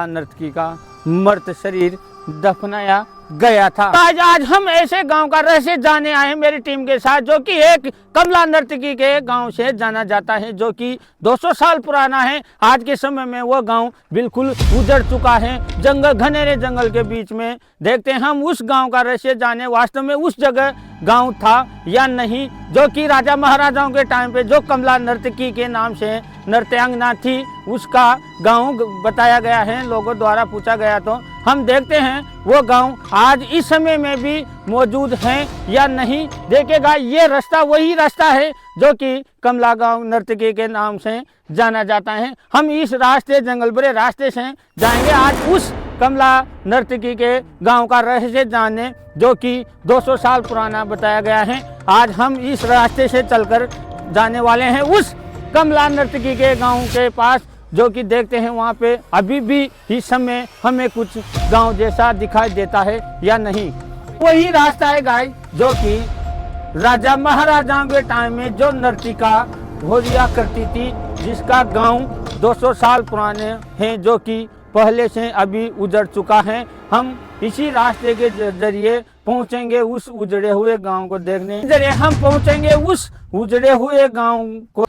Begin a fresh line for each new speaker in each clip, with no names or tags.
नर्तकी का मृत शरीर दफनाया गया था। आज हम ऐसे गांव का रहस्य जाने आए मेरी टीम के साथ, जो कि एक कमला नर्तकी के गांव से जाना जाता है, जो कि 200 साल पुराना है। आज के समय में वो गांव बिल्कुल उजड़ चुका है, जंगल, घनेरे जंगल के बीच में। देखते हैं हम उस गांव का रहस्य जाने, वास्तव में उस जगह गांव था या नहीं, जो कि राजा महाराजाओं के टाइम पे जो कमला नर्तकी के नाम से नृत्यांगना थी, उसका गांव बताया गया है, लोगों द्वारा पूछा गया। तो हम देखते हैं वो गांव आज इस समय में भी मौजूद है या नहीं। देखिएगा, ये रास्ता वही रास्ता है जो कि कमला गांव नर्तकी के नाम से जाना जाता है। हम इस रास्ते, जंगल भरे रास्ते से जाएंगे आज उस कमला नर्तकी के गांव का रहस्य जानने, जो कि 200 साल पुराना बताया गया है। आज हम इस रास्ते से चलकर जाने वाले हैं उस कमला नर्तकी के गांव के पास, जो कि देखते हैं वहाँ पे अभी भी इस समय हमें कुछ गांव जैसा दिखाई देता है या नहीं। वही रास्ता है गाइस, जो कि राजा महाराजाओं के टाइम में जो नर्तिका होलिया करती थी, जिसका गांव 200 साल पुराने हैं, जो कि पहले से अभी उजड़ चुका है। हम इसी रास्ते के जरिए पहुंचेंगे उस उजड़े हुए गांव को देखने, जरिए हम पहुंचेंगे उस उजड़े हुए गांव को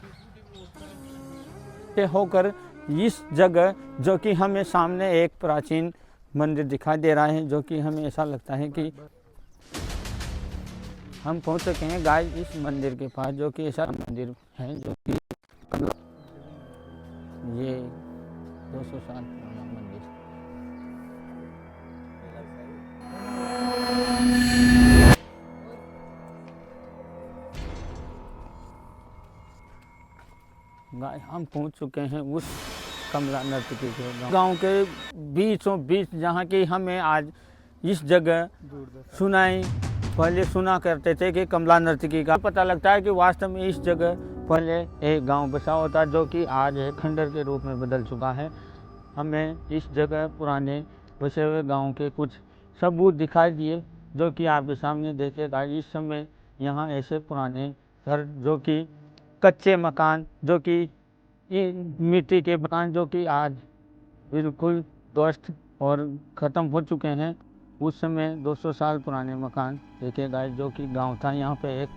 होकर इस जगह, जो कि हमें सामने एक प्राचीन मंदिर दिखाई दे रहा है, जो कि हमें ऐसा लगता है कि हम पहुंच चुके हैं गाइस इस मंदिर के पास, जो कि ऐसा मंदिर है जो कि ये 200 साल पुराना मंदिर। गाइस हम पहुंच चुके हैं उस कमला नर्तकी के गांव के बीचों बीच, जहाँ की हमें आज इस जगह सुनाई, पहले सुना करते थे कि कमला नर्तकी का, पता लगता है कि वास्तव में इस जगह पहले एक गांव बसा होता, जो कि आज है खंडर के रूप में बदल चुका है। हमें इस जगह पुराने बसे हुए गांव के कुछ सबूत दिखाई दिए, जो कि आपके सामने देखेगा। इस समय यहाँ ऐसे पुराने घर, जो कि कच्चे मकान, जो कि मिट्टी के मकान, जो कि आज बिल्कुल ध्वस्त और ख़त्म हो चुके हैं, उस समय 200 साल पुराने मकान देखेगा, जो कि गांव था। यहाँ पे एक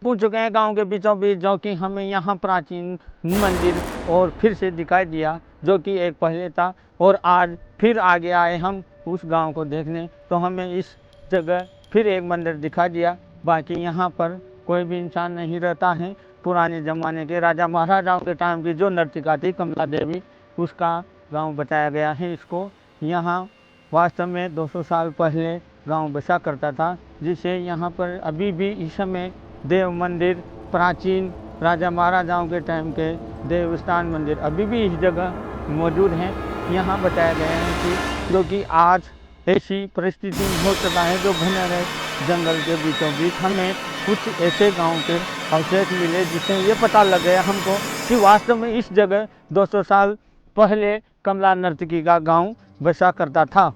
पहुंच चुके हैं गांव के बीचों बीच, जो कि हमें यहाँ प्राचीन मंदिर और फिर से दिखाई दिया, जो कि एक पहले था, और आज फिर आगे आए हम उस गांव को देखने, तो हमें इस जगह फिर एक मंदिर दिखाई दिया। बाकी यहाँ पर कोई भी इंसान नहीं रहता है। पुराने ज़माने के राजा महाराजाओं के टाइम की जो नर्तिका थी कमला देवी, उसका गाँव बताया गया है इसको। यहाँ वास्तव में 200 साल पहले गाँव बसा करता था, जिसे यहाँ पर अभी भी इस समय देव मंदिर, प्राचीन राजा महाराजाओं के टाइम के देवस्थान मंदिर अभी भी इस जगह मौजूद हैं। यहाँ बताया गया है कि जो कि आज ऐसी परिस्थिति हो चुका है, जो घने जंगल के बीचों बीच हमें कुछ ऐसे गांव के अवशेष मिले, जिससे ये पता लग गया हमको कि वास्तव में इस जगह 200 साल पहले कमला नर्तकी का गाँव बसा करता था।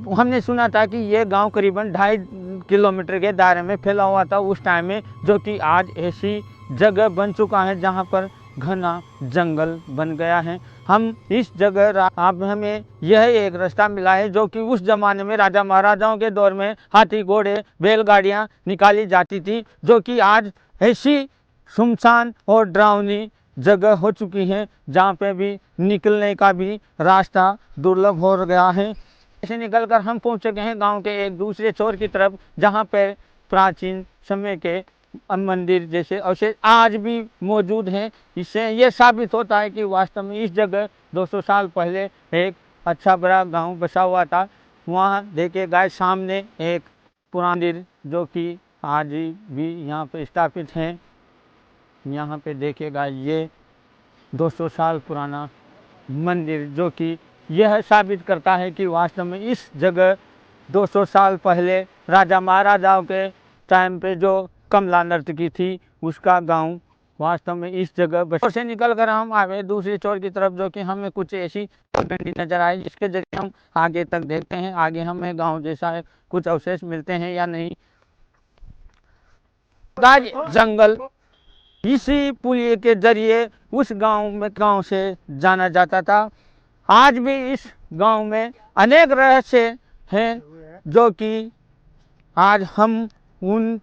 हमने सुना था कि ये गांव करीबन 2.5 किलोमीटर के दायरे में फैला हुआ था उस टाइम में, जो कि आज ऐसी जगह बन चुका है जहां पर घना जंगल बन गया है। हम इस जगह आप हमें यह एक रास्ता मिला है, जो कि उस ज़माने में राजा महाराजाओं के दौर में हाथी, घोड़े, बैलगाड़ियाँ निकाली जाती थी, जो कि आज ऐसी सुनसान और डरावनी जगह हो चुकी है, जहाँ पे भी निकलने का भी रास्ता दुर्लभ हो गया है। ऐसे निकलकर हम पहुंच चुके हैं गांव के एक दूसरे छोर की तरफ, जहां पर प्राचीन समय के मंदिर जैसे अवशेष आज भी मौजूद हैं। इससे ये साबित होता है कि वास्तव में इस जगह 200 साल पहले एक अच्छा बड़ा गांव बसा हुआ था। वहां देखिएगा सामने एक पुराना मंदिर, जो कि आज भी यहाँ पे स्थापित है। यहाँ पे देखिएगा ये 200 साल पुराना मंदिर, जो कि यह साबित करता है कि वास्तव में इस जगह 200 साल पहले राजा महाराजाओं के टाइम पे जो कमला नर्तकी थी, उसका गांव वास्तव में इस जगह से निकल कर हम आगे दूसरी चोर की तरफ, जो कि हमें कुछ ऐसी डंडी नजर आई जिसके जरिए हम आगे तक देखते हैं आगे हमें गांव जैसा कुछ अवशेष मिलते हैं या नहीं। जंगल इसी पुलिये के जरिए उस गांव से जाना जाता था। आज भी इस गांव में अनेक रहस्य हैं जो कि आज हम उन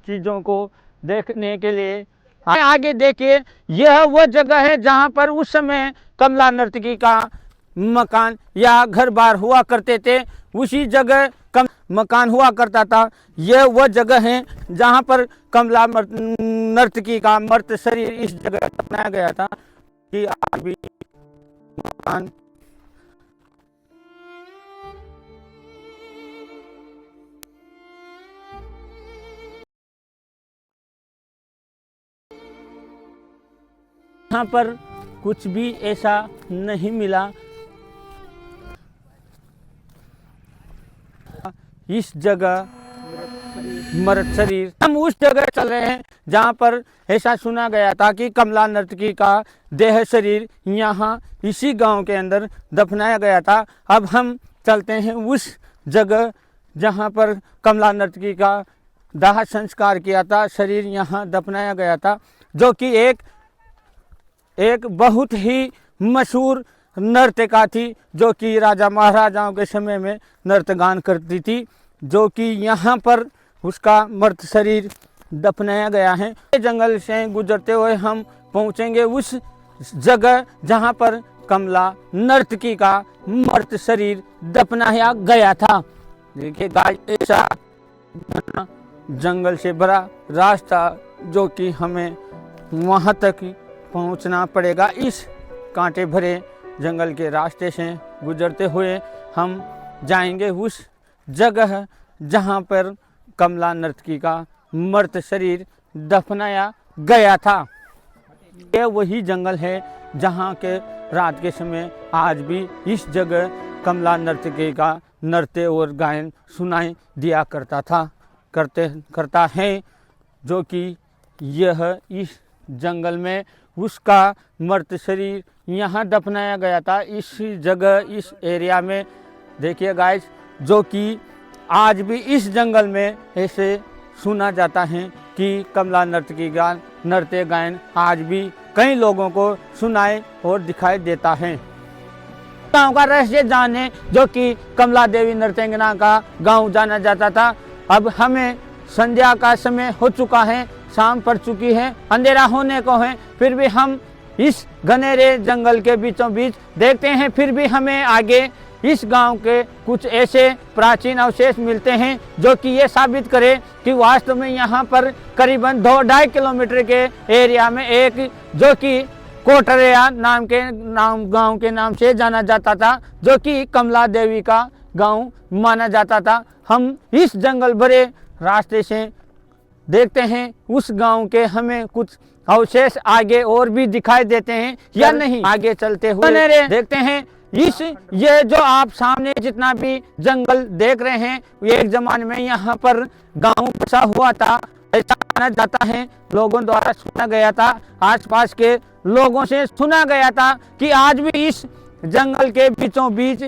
चीज़ों को देखने के लिए आगे देखिए। यह वह जगह है जहां पर उस समय कमला नर्तकी का मकान या घर बार हुआ करते थे। उसी जगह मकान हुआ करता था। यह वह जगह है जहां पर कमला नर्तकी का मर्त शरीर इस जगह अपनाया गया था कि आज भी मकान यहाँ पर कुछ भी ऐसा नहीं मिला। इस जगह मृत शरीर, हम उस जगह चल रहे हैं जहाँ पर ऐसा सुना गया था कि कमला नर्तकी का देह शरीर यहाँ इसी गांव के अंदर दफनाया गया था। अब हम चलते हैं उस जगह जहाँ पर कमला नर्तकी का दाह संस्कार किया था, शरीर यहाँ दफनाया गया था, जो कि एक बहुत ही मशहूर नर्तिका थी जो कि राजा महाराजाओं के समय में नृत्यगान करती थी, जो कि यहाँ पर उसका मृत शरीर दफनाया गया है। जंगल से गुजरते हुए हम पहुँचेंगे उस जगह जहाँ पर कमला नर्तकी का मृत शरीर दफनाया गया था। देखिए गाइस, ऐसा जंगल से भरा रास्ता जो कि हमें वहाँ तक पहुंचना पड़ेगा। इस कांटे भरे जंगल के रास्ते से गुजरते हुए हम जाएंगे उस जगह जहां पर कमला नर्तकी का मृत शरीर दफनाया गया था। यह वही जंगल है जहां के रात के समय आज भी इस जगह कमला नर्तकी का नृत्य और गायन सुनाई दिया करता है, जो कि यह इस जंगल में उसका मृत शरीर यहाँ दफनाया गया था। इस जगह इस एरिया में देखिए गाइस, जो कि आज भी इस जंगल में ऐसे सुना जाता है कि कमला नर्तकी का नृत्य गायन आज भी कई लोगों को सुनाई और दिखाई देता है। गाँव का रहस्य जाने, जो कि कमला देवी नृत्यंगना का गांव जाना जाता था। अब हमें संध्या का समय हो चुका है, शाम पड़ चुकी है, अंधेरा होने को है, फिर भी हम इस घनेरे जंगल के बीचों बीच देखते हैं। फिर भी हमें आगे इस गांव के कुछ ऐसे प्राचीन अवशेष मिलते हैं जो कि ये साबित करे कि वास्तव में यहाँ पर करीबन 2-2.5 किलोमीटर के एरिया में एक, जो कि कोटरिया गांव के नाम से जाना जाता था, जो कि कमला देवी का गांव माना जाता था। हम इस जंगल भरे रास्ते से देखते हैं उस गांव के हमें कुछ अवशेष आगे और भी दिखाई देते हैं या नहीं। आगे चलते हुए देखते हैं ये जो आप सामने जितना भी जंगल देख रहे हैं, एक जमाने में यहाँ पर गांव बसा हुआ था, ऐसा माना जाता है। लोगों द्वारा सुना गया था, आसपास के लोगों से सुना गया था कि आज भी इस जंगल के बीचों बीच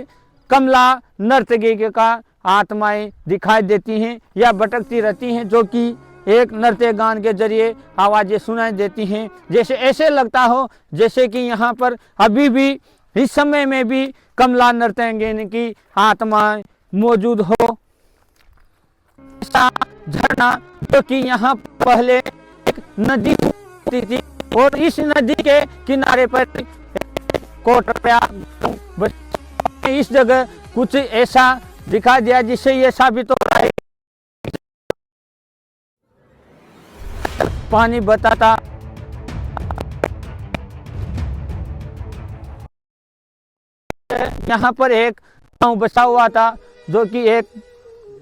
कमला नर्तकी का आत्माएं दिखाई देती हैं या भटकती रहती हैं, जो कि एक नृत्य गान के जरिए आवाजें सुनाई देती हैं। जैसे ऐसे लगता हो जैसे कि यहाँ पर अभी भी इस समय में भी कमला नर्तंगिनी की आत्माएं मौजूद हो। ऐसा झरना, जो कि यहाँ पहले एक नदी होती थी और इस नदी के किनारे पर कोटरिया, इस जगह कुछ ऐसा दिखा दिया जिससे ये साबित हो रहा है पानी बताता यहाँ पर एक गांव बसा हुआ था, जो कि एक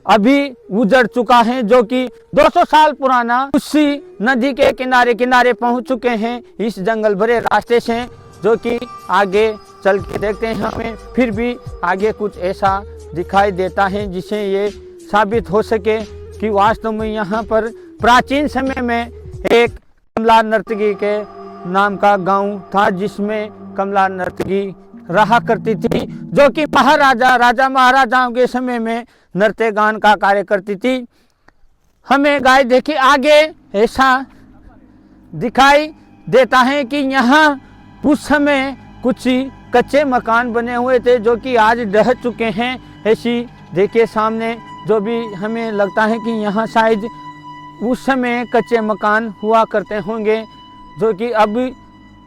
अभी उजड़ चुका है, जो कि 200 साल पुराना। उसी नदी के किनारे किनारे पहुंच चुके हैं इस जंगल भरे रास्ते से, जो कि आगे चल के देखते हैं हमें फिर भी आगे कुछ ऐसा दिखाई देता है जिससे ये साबित हो सके कि वास्तव में यहाँ पर प्राचीन समय में एक कमला नर्तकी के नाम का गांव था, जिसमें कमला नर्तकी रहा करती थी, जो कि राजा महाराजाओं के समय में नृत्य गान का कार्य करती थी। हमें गाय देखिए आगे ऐसा दिखाई देता है कि यहाँ उस समय कुछ कच्चे मकान बने हुए थे, जो कि आज ढह चुके हैं। ऐसी देखिए सामने जो भी हमें लगता है कि यहाँ शायद उस समय कच्चे मकान हुआ करते होंगे, जो कि अब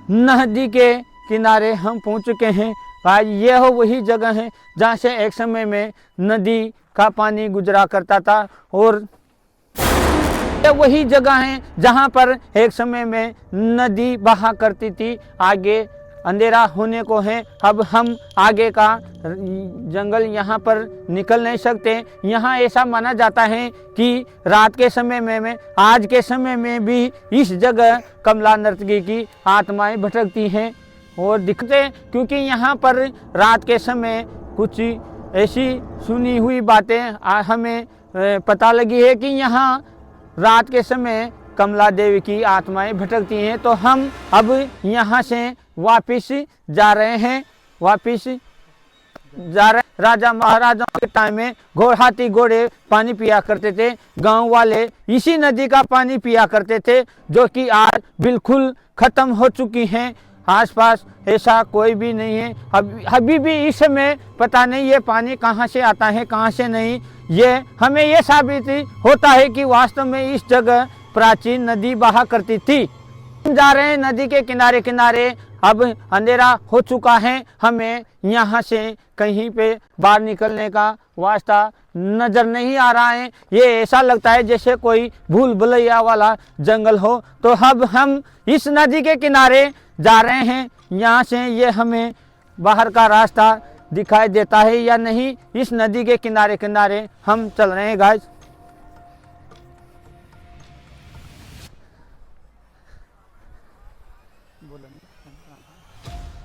नदी के किनारे हम पहुँच चुके हैं। आज यह वही जगह है जहाँ से एक समय में नदी का पानी गुजरा करता था, और यह वही जगह है जहाँ पर एक समय में नदी बहा करती थी। आगे अंधेरा होने को है, अब हम आगे का जंगल यहाँ पर निकल नहीं सकते। यहाँ ऐसा माना जाता है कि रात के समय में आज के समय में भी इस जगह कमला नर्तकी की आत्माएं भटकती हैं और दिखते, क्योंकि यहाँ पर रात के समय कुछ ऐसी सुनी हुई बातें हमें पता लगी है कि यहाँ रात के समय कमला देवी की आत्माएं भटकती हैं। तो हम अब यहाँ से वापिस जा रहे हैं, राजा महाराजाओं के टाइम में हाथी घोड़े पानी पिया करते थे, गांव वाले इसी नदी का पानी पिया करते थे, जो कि आज बिल्कुल खत्म हो चुकी हैं। आसपास ऐसा कोई भी नहीं है। अभी भी इस समय पता नहीं ये पानी कहाँ से आता है कहाँ से नहीं। ये हमें ये साबित होता है कि वास्तव में इस जगह प्राचीन नदी बहा करती थी। जा रहे हैं नदी के किनारे किनारे, अब अंधेरा हो चुका है, हमें यहाँ से कहीं पे बाहर निकलने का वास्ता नजर नहीं आ रहा है। ये ऐसा लगता है जैसे कोई भूल भुलैया वाला जंगल हो। तो अब हम इस नदी के किनारे जा रहे हैं, यहाँ से ये हमें बाहर का रास्ता दिखाई देता है या नहीं। इस नदी के किनारे किनारे हम चल रहे हैं गाइस।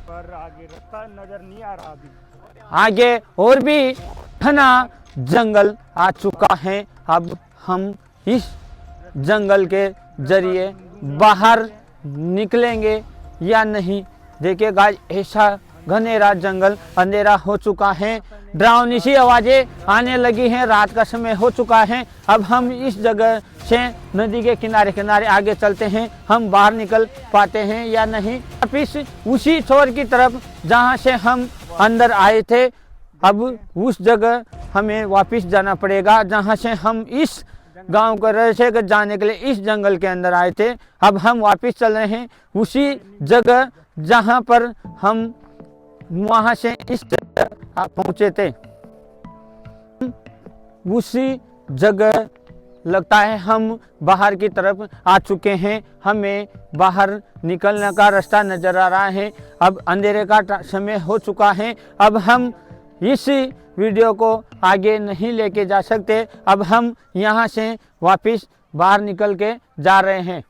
पर आगे रास्ता नजर नहीं आ रहा अभी।
आगे और भी घना जंगल आ चुका है। अब हम इस जंगल के जरिए बाहर निकलेंगे या नहीं। देखिए गाइस, ऐसा घनेरा जंगल, अंधेरा हो चुका है, डरावनी सी आवाजें आने लगी हैं, रात का समय हो चुका है। अब हम इस जगह से नदी के किनारे किनारे आगे चलते हैं, हम बाहर निकल पाते हैं या नहीं। वापिस उसी छोर की तरफ जहां से हम अंदर आए थे, अब उस जगह हमें वापिस जाना पड़ेगा जहां से हम इस गांव को रहसे कर जाने के लिए इस जंगल के अंदर आए थे। अब हम वापिस चल रहे हैं उसी जगह जहां पर हम वहां से इस जगह पहुंचे थे। उसी जगह लगता है हम बाहर की तरफ आ चुके हैं, हमें बाहर निकलने का रास्ता नजर आ रहा है। अब अंधेरे का समय हो चुका है, अब हम इस वीडियो को आगे नहीं लेके जा सकते। अब हम यहाँ से वापिस बाहर निकल के जा रहे हैं।